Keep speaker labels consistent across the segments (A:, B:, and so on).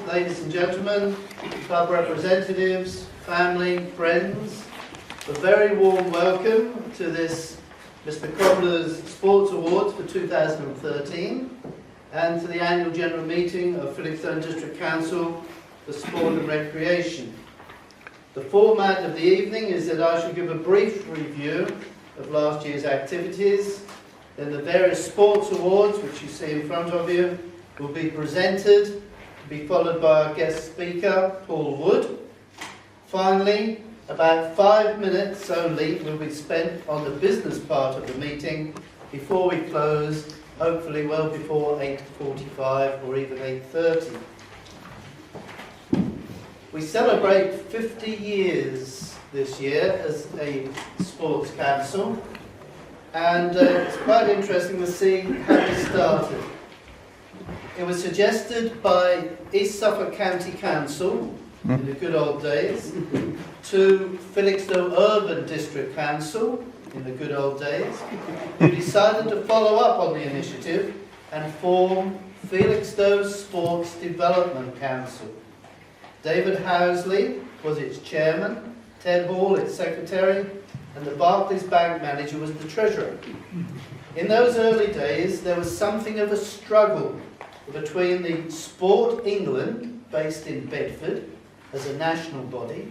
A: ladies and gentlemen, club representatives, family, friends, a very warm welcome to this Mr. Cobbler's Sports Awards for 2013 and to the annual general meeting of Felixstowe District Council for Sport and Recreation. The format of the evening is that I shall give a brief review of last year's activities, then the various sports awards, which you see in front of you, will be presented, to be followed by our guest speaker, Paul Wood. Finally, about 5 minutes only will be spent on the business part of the meeting before we close, hopefully well before 8:45 or even 8:30. We celebrate 50 years this year as a sports council, and it's quite interesting to see how we started. It was suggested by East Suffolk County Council in the good old days to Felixstowe Urban District Council in the good old days, who decided to follow up on the initiative and form Felixstowe Sports Development Council. David Housley was its chairman, Ted Hall its secretary, and the Barclays Bank manager was the treasurer. In those early days, there was something of a struggle between the Sport England, based in Bedford, as a national body,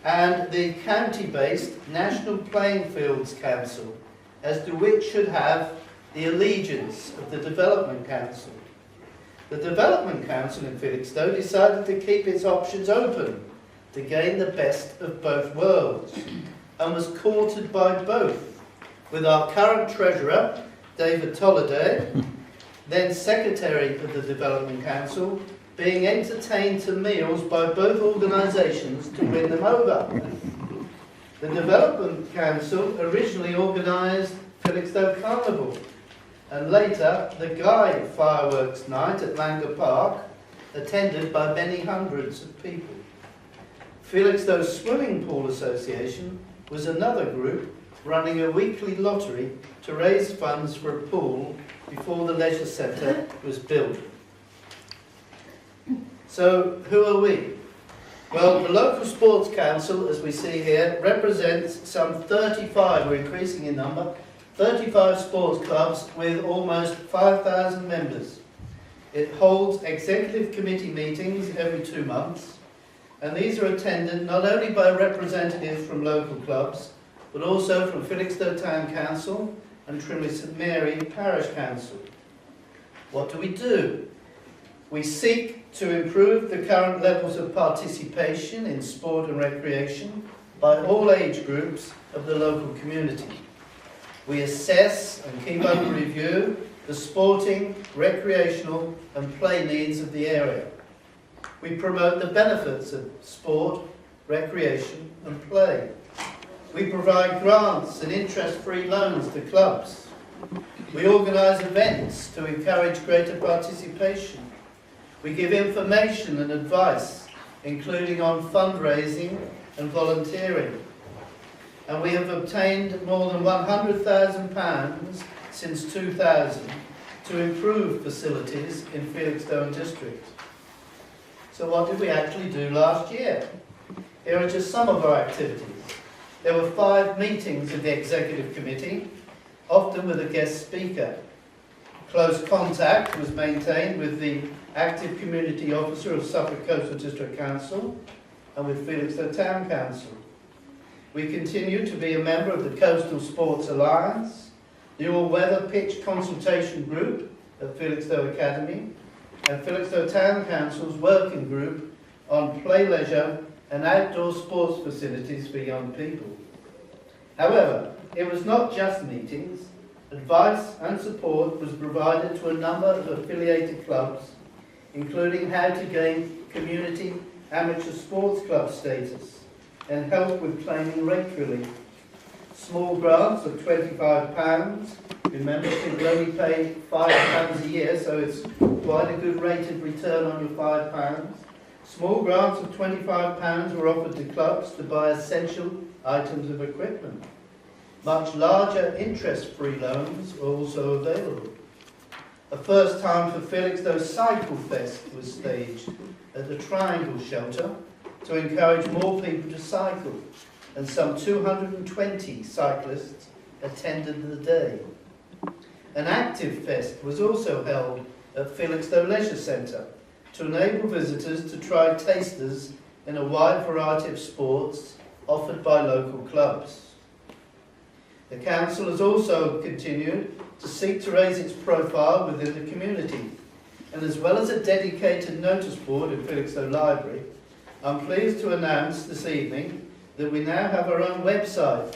A: and the county-based National Playing Fields Council, as to which should have the allegiance of the Development Council. The Development Council in Felixstowe decided to keep its options open to gain the best of both worlds, and was courted by both, with our current treasurer, David Tolliday, then secretary of the Development Council, being entertained to meals by both organisations to win them over. The Development Council originally organised Felixstowe Carnival, and later the Guy Fireworks Night at Langer Park, attended by many hundreds of people. Felixstowe Swimming Pool Association was another group running a weekly lottery to raise funds for a pool before the leisure centre was built. So, who are we? Well, the local sports council, as we see here, represents some 35, we're increasing in number, 35 sports clubs with almost 5,000 members. It holds executive committee meetings every 2 months, and these are attended not only by representatives from local clubs, but also from Felixstowe Town Council and Trimley St Mary Parish Council. What do? We seek to improve the current levels of participation in sport and recreation by all age groups of the local community. We assess and keep under review the sporting, recreational and play needs of the area. We promote the benefits of sport, recreation and play. We provide grants and interest-free loans to clubs. We organise events to encourage greater participation. We give information and advice, including on fundraising and volunteering. And we have obtained more than £100,000 since 2000 to improve facilities in Felixstowe District. So what did we actually do last year? Here are just some of our activities. There were 5 meetings of the Executive Committee, often with a guest speaker. Close contact was maintained with the Active Community Officer of Suffolk Coastal District Council and with Felixstowe Town Council. We continue to be a member of the Coastal Sports Alliance, the All-Weather Pitch Consultation Group at Felixstowe Academy, and Felixstowe Town Council's working group on play leisure and outdoor sports facilities for young people. However, it was not just meetings. Advice and support was provided to a number of affiliated clubs, including how to gain community amateur sports club status and help with claiming rate relief. Small grants of £25. Remember, people only pay £5 a year, so it's quite a good rated return on your £5. Small grants of £25 were offered to clubs to buy essential items of equipment. Much larger interest-free loans were also available. A first time for Felixstowe Cycle Fest was staged, at the Triangle Shelter to encourage more people to cycle, and some 220 cyclists attended the day. An Active Fest was also held at Felixstowe Leisure Centre to enable visitors to try tasters in a wide variety of sports offered by local clubs. The council has also continued to seek to raise its profile within the community, and as well as a dedicated notice board in Felixstowe Library, I'm pleased to announce this evening that we now have our own website,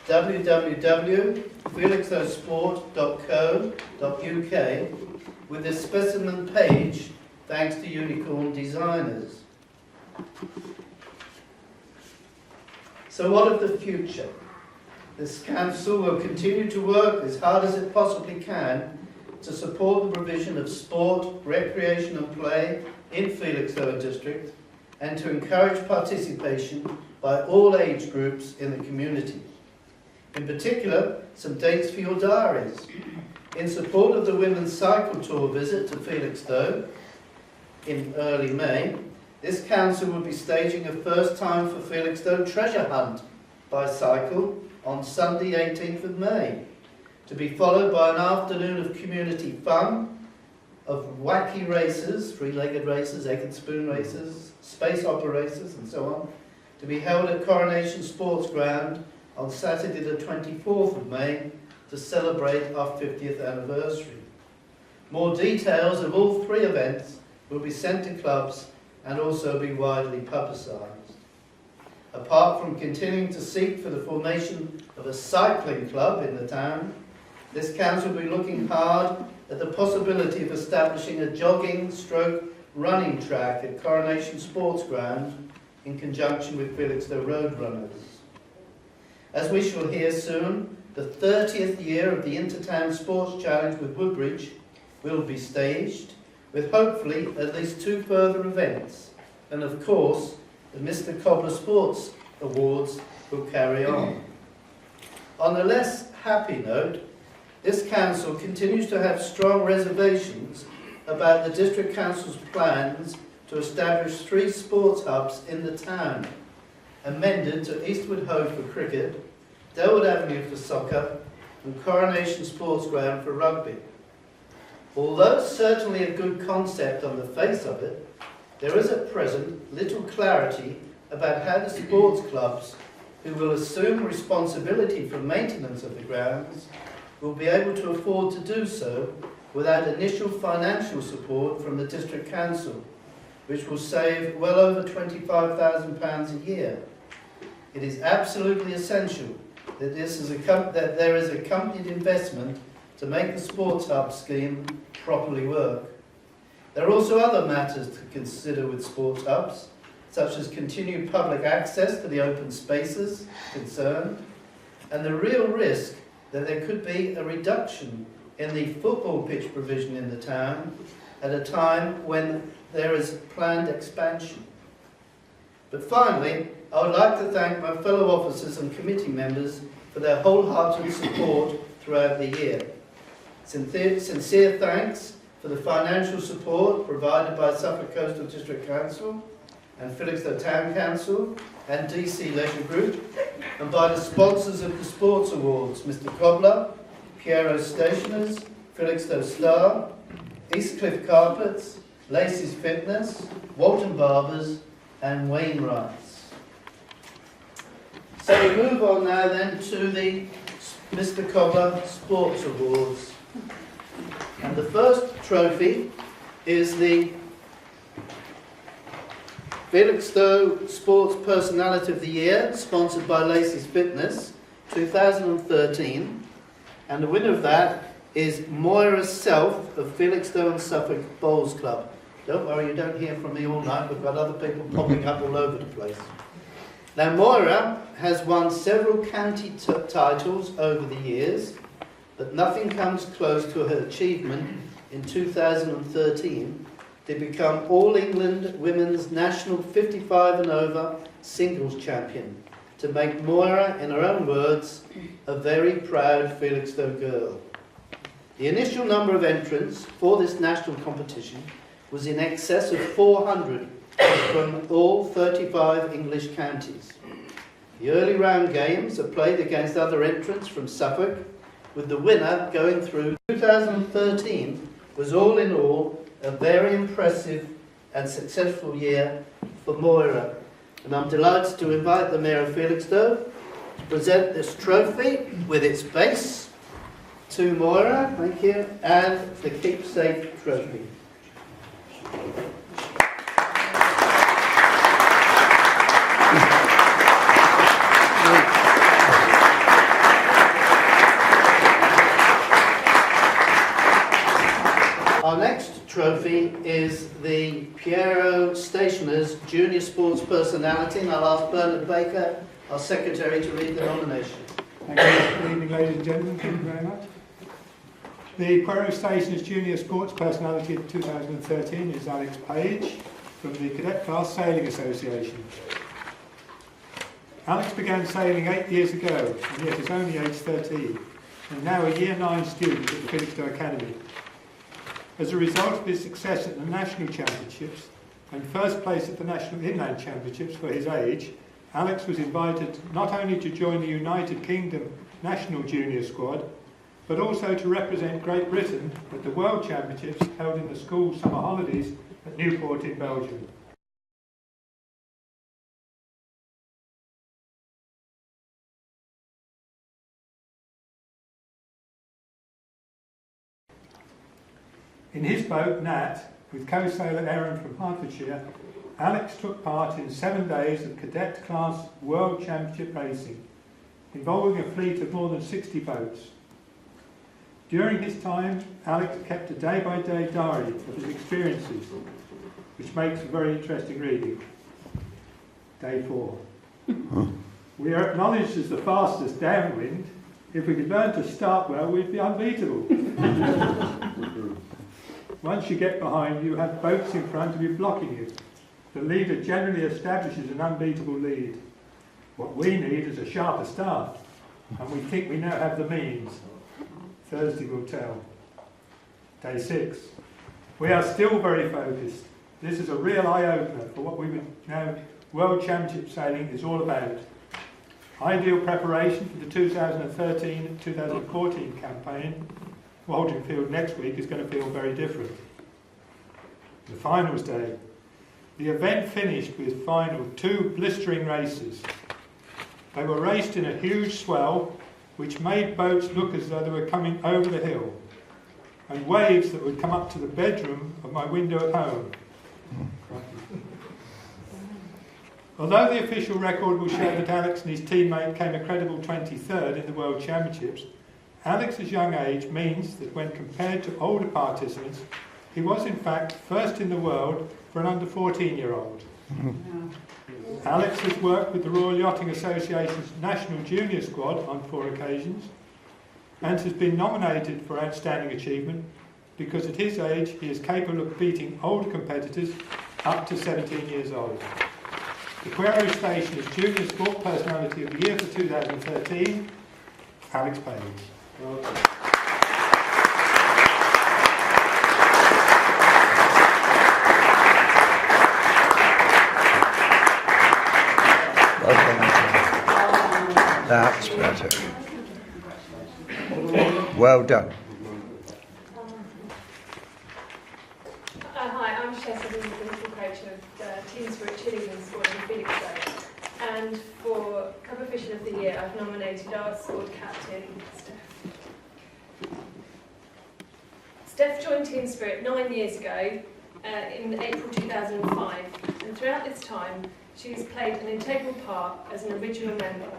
A: www.felixstowesport.co.uk, with a specimen page thanks to Unicorn Designers. So what of the future? This council will continue to work as hard as it possibly can to support the provision of sport, recreation and play in Felixstowe District, and to encourage participation by all age groups in the community. In particular, some dates for your diaries. In support of the Women's Cycle Tour visit to Felixstowe in early May, this council will be staging a first time for Felixstowe treasure hunt by cycle on Sunday 18th of May, to be followed by an afternoon of community fun, of wacky races, three-legged races, egg and spoon races, space opera races and so on, to be held at Coronation Sports Ground on Saturday the 24th of May to celebrate our 50th anniversary. More details of all three events will be sent to clubs and also be widely publicised. Apart from continuing to seek for the formation of a cycling club in the town, this council will be looking hard at the possibility of establishing a jogging/running track at Coronation Sports Ground in conjunction with Felixstowe Road Runners. As we shall hear soon, the 30th year of the Intertown Sports Challenge with Woodbridge will be staged, with hopefully at least 2 further events, and of course the Mr. Cobbler Sports Awards will carry on. On a less happy note, this council continues to have strong reservations about the District Council's plans to establish 3 sports hubs in the town, amended to Eastwood Hoe for cricket, Delwood Avenue for soccer, and Coronation Sports Ground for rugby. Although certainly a good concept on the face of it, there is at present little clarity about how the sports clubs, who will assume responsibility for maintenance of the grounds, will be able to afford to do so without initial financial support from the District Council, which will save well over £25,000 a year. It is absolutely essential that there is accompanied investment to make the sports hub scheme properly work. There are also other matters to consider with sports hubs, such as continued public access to the open spaces concerned, and the real risk that there could be a reduction in the football pitch provision in the town at a time when there is planned expansion. But finally, I would like to thank my fellow officers and committee members for their wholehearted support throughout the year. Sincere thanks for the financial support provided by Suffolk Coastal District Council and Felixstowe Town Council and DC Leisure Group, and by the sponsors of the Sports Awards, Mr. Cobbler, Piero Stationers, Felixstowe Star, Eastcliff Carpets, Lacey's Fitness, Walton Barbers and Wainwrights. So we move on now then to the Mr. Cobbler Sports Awards. And the first trophy is the Felixstowe Sports Personality of the Year, sponsored by Lacey's Fitness, 2013. And the winner of that is Moira Self of Felixstowe and Suffolk Bowls Club. Don't worry, you don't hear from me all night. We've got other people popping up all over the place. Now, Moira has won several county titles over the years, but nothing comes close to her achievement in 2013 to become All England Women's National 55 and over singles champion, to make Moira, in her own words, a very proud Felixstowe girl. The initial number of entrants for this national competition was in excess of 400 from all 35 English counties. The early round games are played against other entrants from Suffolk, with the winner going through. 2013 was all in all a very impressive and successful year for Moira, and I'm delighted to invite the Mayor of Felixstowe to present this trophy with its base to Moira, thank you, and the keepsake trophy. Our next trophy is the Piero Stationers Junior Sports Personality, and I'll ask Bernard Baker, our Secretary, to read the nomination.
B: Thank you. Good evening, ladies and gentlemen. Thank you very much. The Piero Stationers Junior Sports Personality of 2013 is Alex Page from the Cadet Class Sailing Association. Alex began sailing 8 years ago, and yet is only age 13, and now a Year 9 student at the Felixstowe Academy. As a result of his success at the National Championships and first place at the National Inland Championships for his age, Alex was invited not only to join the United Kingdom National Junior Squad, but also to represent Great Britain at the World Championships held in the school summer holidays at Newport in Belgium. In his boat, Nat, with co-sailor Erin from Hertfordshire, Alex took part in 7 days of cadet class World Championship racing, involving a fleet of more than 60 boats. During his time, Alex kept a day-by-day diary of his experiences, which makes for very interesting reading. Day 4. We are acknowledged as the fastest downwind. If we could learn to start well, we'd be unbeatable. Once you get behind, you have boats in front of you blocking you. The leader generally establishes an unbeatable lead. What we need is a sharper start, and we think we now have the means. Thursday will tell. Day 6. We are still very focused. This is a real eye-opener for what we would know World Championship sailing is all about. Ideal preparation for the 2013-2014 campaign. Walton Field next week is going to feel very different. The finals day. The event finished with final 2 blistering races. They were raced in a huge swell which made boats look as though they were coming over the hill, and waves that would come up to the bedroom of my window at home. Although the official record will show that Alex and his teammate came a credible 23rd in the World Championships, Alex's young age means that when compared to older participants, he was in fact first in the world for an under 14-year-old. Alex has worked with the Royal Yachting Association's National Junior Squad on 4 occasions and has been nominated for Outstanding Achievement because at his age he is capable of beating older competitors up to 17 years old. The Piero Stationers Junior Sport Personality of the Year for 2013, Alex Page. Welcome.
C: That's better. Well done.
D: Hi, I'm Chess, I'm the principal coach of Team Spirit Cheerleading Squad in Felixstowe. And for Cup Official of the Year, I've nominated our squad captain, Steph. Steph joined Team Spirit 9 years ago, in April 2005, and throughout this time, she has played an integral part as an original member.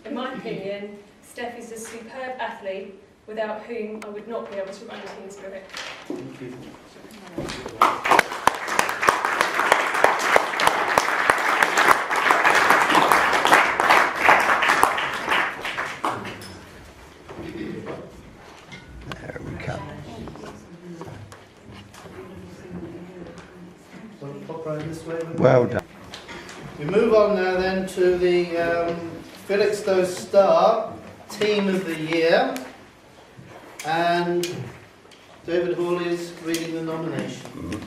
D: In my opinion, Steph is a superb athlete without whom I would not be able to run Team Spirit.
A: Thank you.
C: There we come.
A: So pop right this way.
C: Well done.
A: We move on now then to the Felixstowe Star Team of the Year, and David Hawley is reading the nomination.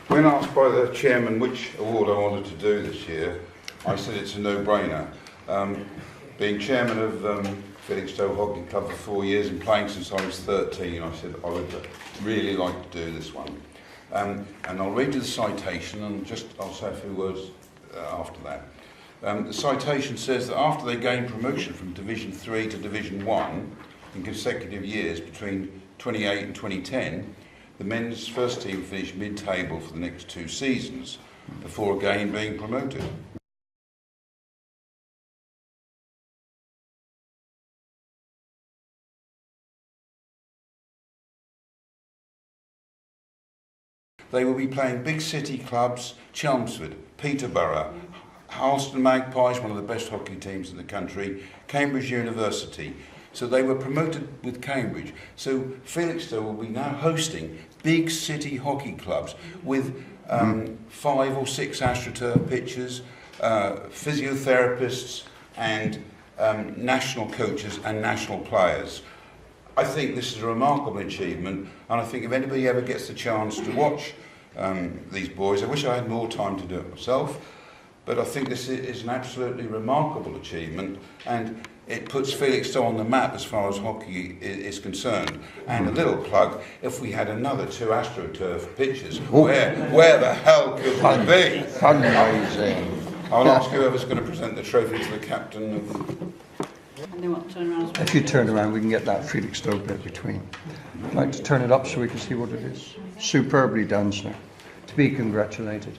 E: When asked by the chairman which award I wanted to do this year, I said it's a no-brainer. Being chairman of Felixstowe Hockey Club for 4 years and playing since I was 13, I said I would really like to do this one. And I'll read you the citation and I'll say a few words after that. The citation says that after they gained promotion from Division 3 to Division 1 in consecutive years between 2008 and 2010, the men's first team finished mid-table for the next 2 seasons, before again being promoted. They will be playing big city clubs, Chelmsford, Peterborough, Harleston Magpies, one of the best hockey teams in the country, Cambridge University. So they were promoted with Cambridge. So Felixstowe will be now hosting big city hockey clubs with 5 or 6 AstroTurf pitches, physiotherapists and national coaches and national players. I think this is a remarkable achievement, and I think if anybody ever gets the chance to watch these boys, I wish I had more time to do it myself, but I think this is an absolutely remarkable achievement, and it puts Felixstowe on the map as far as hockey is concerned. And a little plug, if we had another 2 AstroTurf pitches, where the hell could we be?
C: Fundraising.
E: I'll ask whoever's going to present the trophy to the captain of
F: And they want to turn around as well.
C: If you turn around, we can get that Felixstowe bit between. I'd like to turn it up so we can see what it is. Superbly done, sir. To be congratulated.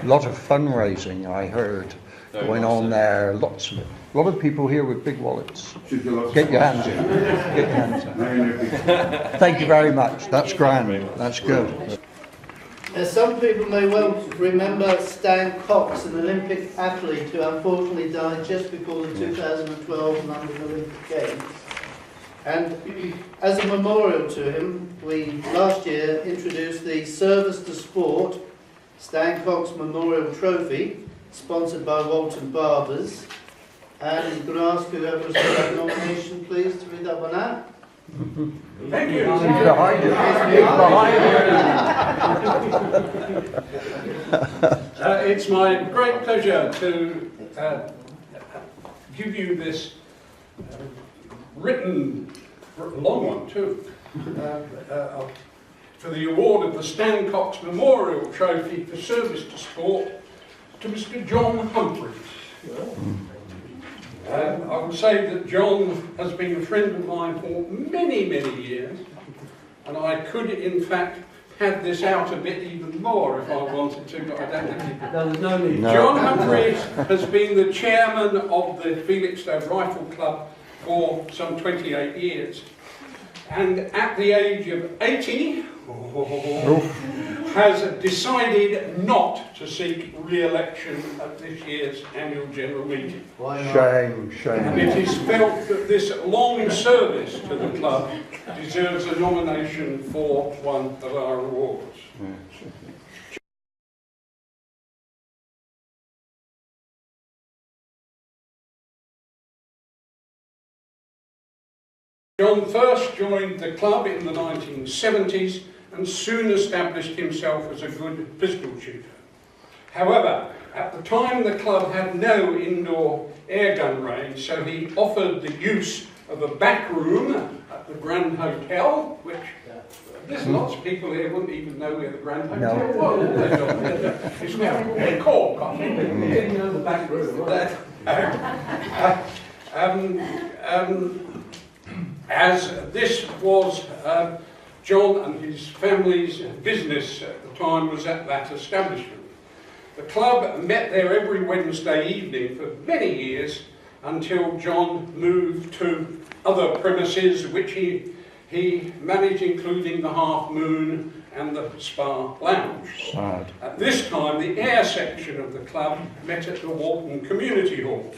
C: A lot of fundraising, I heard, going on there. Lots of it. A lot of people here with big wallets. Get your hands in. Get your hands in. Thank you very much. That's grand. That's good.
A: Some people may well remember Stan Cox, an Olympic athlete who unfortunately died just before the 2012 London Olympic Games. And as a memorial to him, we last year introduced the Service to Sport Stan Cox Memorial Trophy, sponsored by Walton Barbers. And I'm going to ask whoever's got that nomination, please, to read that one out.
G: Thank you.
C: He's behind you. He's behind you.
G: It's my great pleasure to give you this written, long one too, for the award of the Stan Cox Memorial Trophy for Service to Sport to Mr. John Humphreys. I would say that John has been a friend of mine for many, many years, and I could in fact pad this out a bit even more if I wanted to, but I don't think you could.
A: No, there's no need.
C: No.
G: John Humphreys has been the chairman of the Felixstowe Rifle Club for some 28 years, and at the age of 80 has decided not to seek re-election at this year's annual general meeting.
A: Why not?
C: Shame,
G: And it
C: shame.
G: is felt that this long service to the club deserves a nomination for one of our awards. John first joined the club in the 1970s and soon established himself as a good pistol shooter. However, at the time the club had no indoor airgun range, so he offered the use of a back room at the Grand Hotel, which there's lots of people here wouldn't even know where the Grand Hotel was. It's now Cork, I think. They didn't know the back room. As this was John and his family's business at the time was at that establishment. The club met there every Wednesday evening for many years until John moved to other premises which he managed, including the Half Moon and the Spa Lounge.
C: Sad.
G: At this time, the air section of the club met at the Walton Community Hall.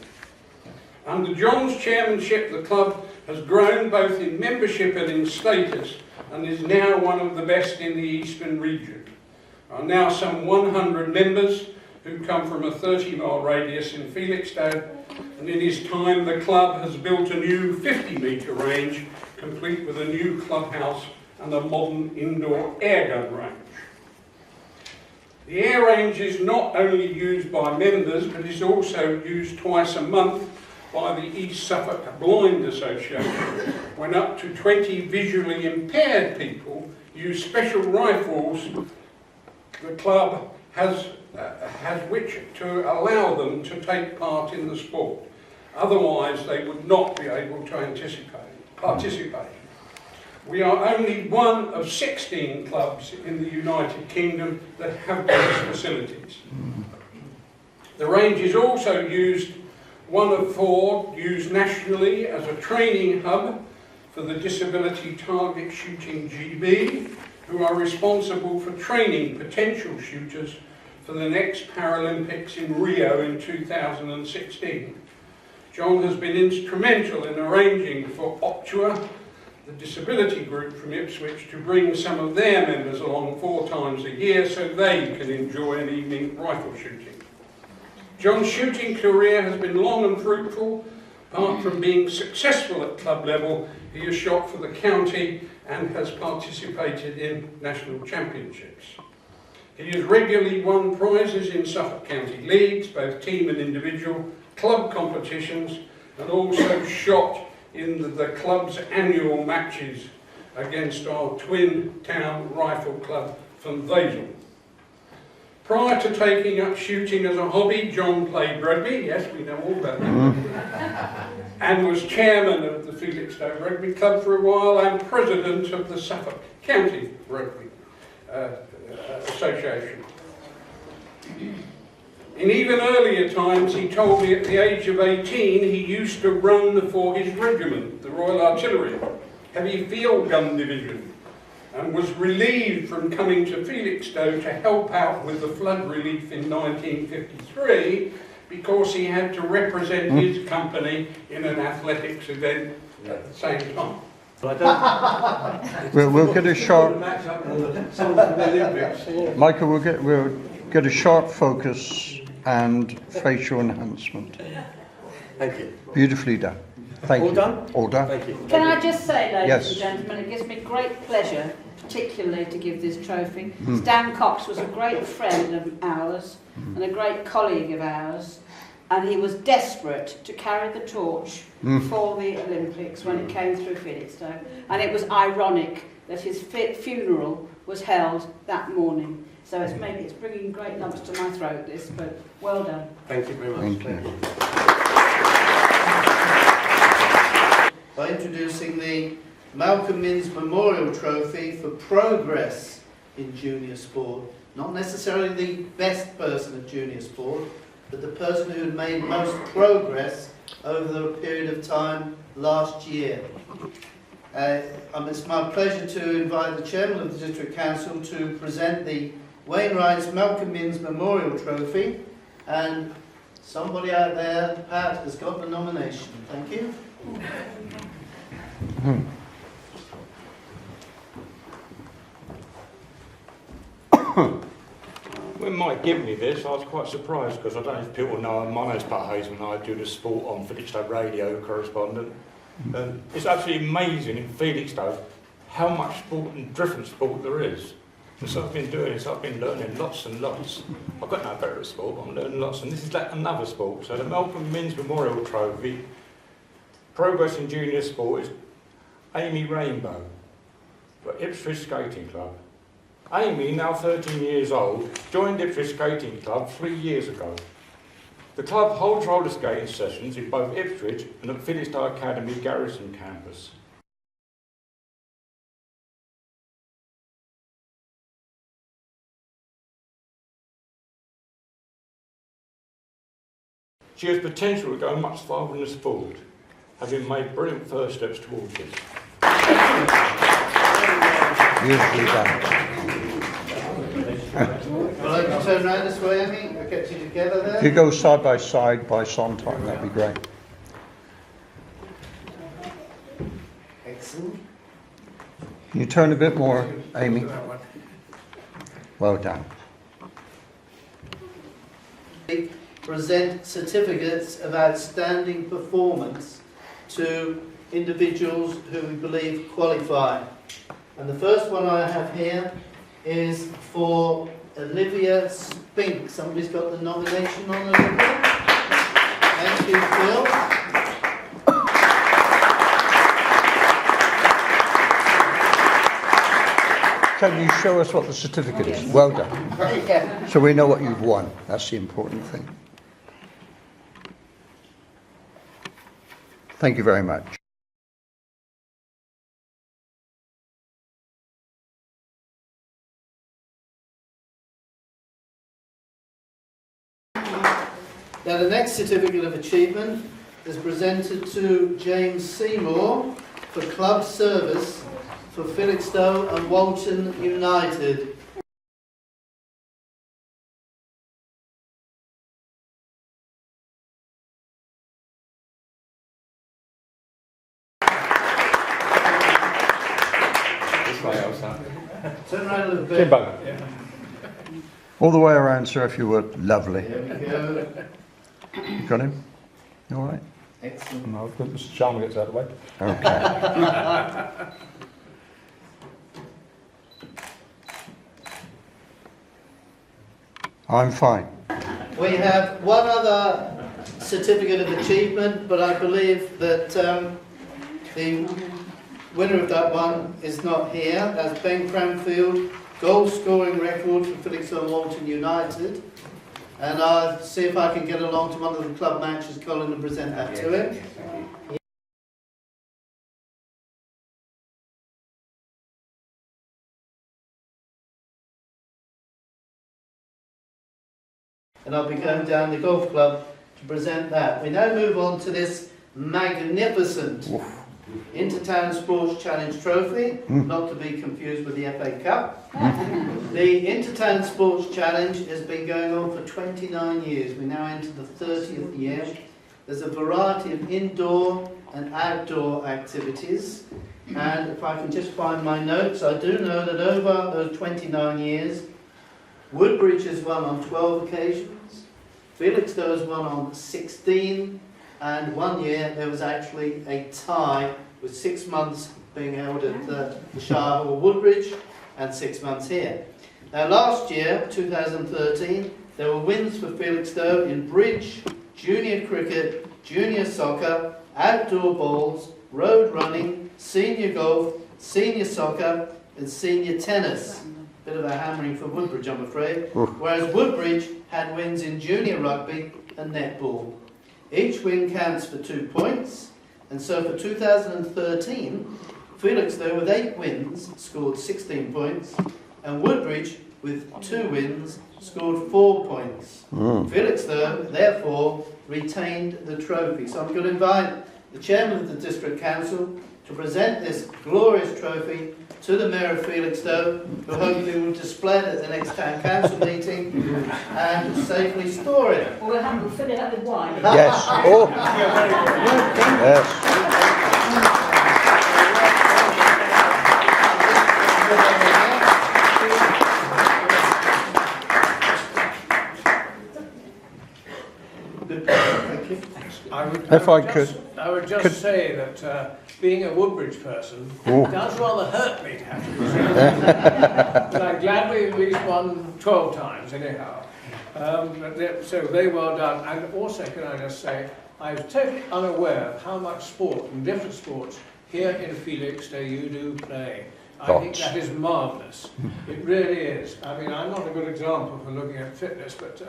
G: Under John's chairmanship, the club has grown both in membership and in status, and is now one of the best in the Eastern region. are now some 100 members who come from a 30-mile radius in Felixstowe, and in his time the club has built a new 50-metre range, complete with a new clubhouse and a modern indoor airgun range. The air range is not only used by members, but is also used twice a month by the East Suffolk Blind Association, when up to 20 visually impaired people use special rifles the club has which to allow them to take part in the sport. Otherwise, they would not be able to participate. We are only one of 16 clubs in the United Kingdom that have those facilities. The range is also one of 4 used nationally as a training hub for the Disability Target Shooting GB, who are responsible for training potential shooters for the next Paralympics in Rio in 2016. John has been instrumental in arranging for Optua, the disability group from Ipswich, to bring some of their members along 4 times a year so they can enjoy an evening rifle shooting. John's shooting career has been long and fruitful. Apart from being successful at club level, he has shot for the county and has participated in national championships. He has regularly won prizes in Suffolk County leagues, both team and individual, club competitions, and also shot in the club's annual matches against our twin town rifle club from Vasel. Prior to taking up shooting as a hobby, John played rugby, yes, we know all about that, and was chairman of the Felixstowe Rugby Club for a while and president of the Suffolk County Rugby Association. In even earlier times, he told me at the age of 18 he used to run for his regiment, the Royal Artillery, Heavy Field Gun Division, and was relieved from coming to Felixstowe to help out with the flood relief in 1953 because he had to represent his company in an athletics event at the same time.
C: We'll get a short, Michael, we'll get a short focus and facial enhancement.
H: Thank you.
C: Beautifully done. Thank you.
H: All done?
C: All done.
H: Thank you.
F: Can I just say, ladies
C: Yes.
F: and gentlemen, it gives me great pleasure, particularly to give this trophy. Stan Cox was a great friend of ours and a great colleague of ours, and he was desperate to carry the torch for the Olympics when it came through Felixstowe. And it was ironic that his funeral was held that morning. So it's bringing great lumps to my throat, this, but well done.
H: Thank you very much.
C: Thank you.
A: By introducing the Malcolm Minns Memorial Trophy for progress in junior sport. Not necessarily the best person at junior sport, but the person who had made most progress over the period of time last year. It's my pleasure to invite the Chairman of the District Council to present the Wainwright's Malcolm Minns Memorial Trophy, and somebody out there, Pat, has got the nomination. Thank you.
I: When Mike gave me this, I was quite surprised because I don't know if people know my name's Pat Hayesman. I do the sport on Felixstowe Radio correspondent. It's absolutely amazing in Felixstowe how much sport and different sport there is. And so I've been doing this, I've been learning lots and lots. I've got no better at sport, but I'm learning lots, and this is like another sport. So the Malcolm Minns Memorial Trophy, progress in junior sport, is Amy Rainbow for Ipswich Skating Club. Amy, now 13 years old, joined Ipswich Skating Club 3 years ago. The club holds roller skating sessions in both Ipswich and at Felixstowe Academy Garrison campus. She has potential to go much farther in the sport, having made brilliant first steps towards this.
C: Beautifully done.
A: Well, I can turn around this way, Amy. I'll get you together there.
C: If you go side by Sondheim, that'd be great.
A: Excellent.
C: Can you turn a bit more, Amy? Well done.
A: present certificates of outstanding performance to individuals who we believe qualify. And the first one I have here is for Olivia Spink. Somebody's got the nomination on Olivia. Thank you, Phil.
C: Can you show us what the certificate is? Well done. So we know what you've won. That's the important thing. Thank you very much.
A: Now the next certificate of achievement is presented to James Seymour for club service for Felixstowe and Walton United. Turn around a little bit.
C: All the way around, sir, if you would. Lovely.
A: There we go.
C: You got him? You all right?
A: Excellent.
B: No, Mr. Chalmers gets out of the way.
C: Okay. I'm fine.
A: We have one other certificate of achievement, but I believe that the winner of that one is not here. That's Ben Cranfield, goal scoring record for Felixstowe and Walton United. And I'll see if I can get along to one of the club matches, Colin, and present that to him. And I'll be going down the golf club to present that. We now move on to this magnificent Intertown Sports Challenge Trophy, not to be confused with the FA Cup. The Intertown Sports Challenge has been going on for 29 years. We now enter the 30th year. There's a variety of indoor and outdoor activities. And if I can just find my notes, I do know that over those 29 years, Woodbridge has won on 12 occasions, Felixstowe has won on 16, and one year there was actually a tie with 6 months being held at the Shire Hall Woodbridge and 6 months here. Now last year, 2013, there were wins for Felixstowe in bridge, junior cricket, junior soccer, outdoor bowls, road running, senior golf, senior soccer and senior tennis. Bit of a hammering for Woodbridge, I'm afraid. Whereas Woodbridge had wins in junior rugby and netball. Each win counts for 2 points, and so for 2013, Felixstowe with 8 wins scored 16 points, and Woodbridge with 2 wins scored 4 points. Felixstowe therefore retained the trophy. So I'm going to invite the chairman of the district council to present this glorious trophy to the Mayor of Felixstowe, who hopefully will display it at the next town council meeting and safely store it.
F: We'll fill it up with wine.
C: Yes. Oh. Yes.
A: Thank you.
J: I would just say that being a Woodbridge person does rather hurt me to have to present. But I'm glad we at least won 12 times anyhow. So very well done. And also, can I just say, I was totally unaware of how much sport and different sports here in Felixstowe you do play. I think that is marvellous. It really is. I mean, I'm not a good example for looking at fitness, but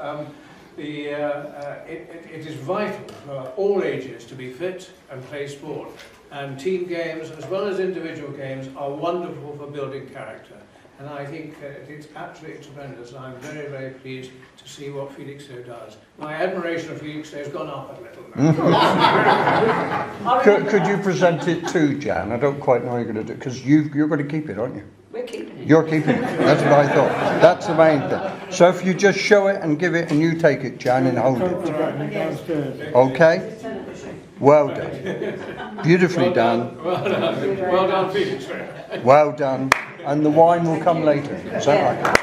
J: it is vital for all ages to be fit and play sport. And team games, as well as individual games, are wonderful for building character. And I think it's absolutely tremendous. I'm very, very pleased to see what Felixstowe does. My admiration of Felixstowe has gone up a little now.
C: Could you present it too, Jan? I don't quite know how you're going to do it, because you're going to keep it, aren't you?
F: We're keeping it.
C: You're keeping it. That's what I thought. That's the main thing. So if you just show it and give it and you take it, Jan, and hold it. Okay? Well done. Beautifully done.
J: Well done. Well done, Felixstowe.
C: Well done. And the wine will come later. Is that right?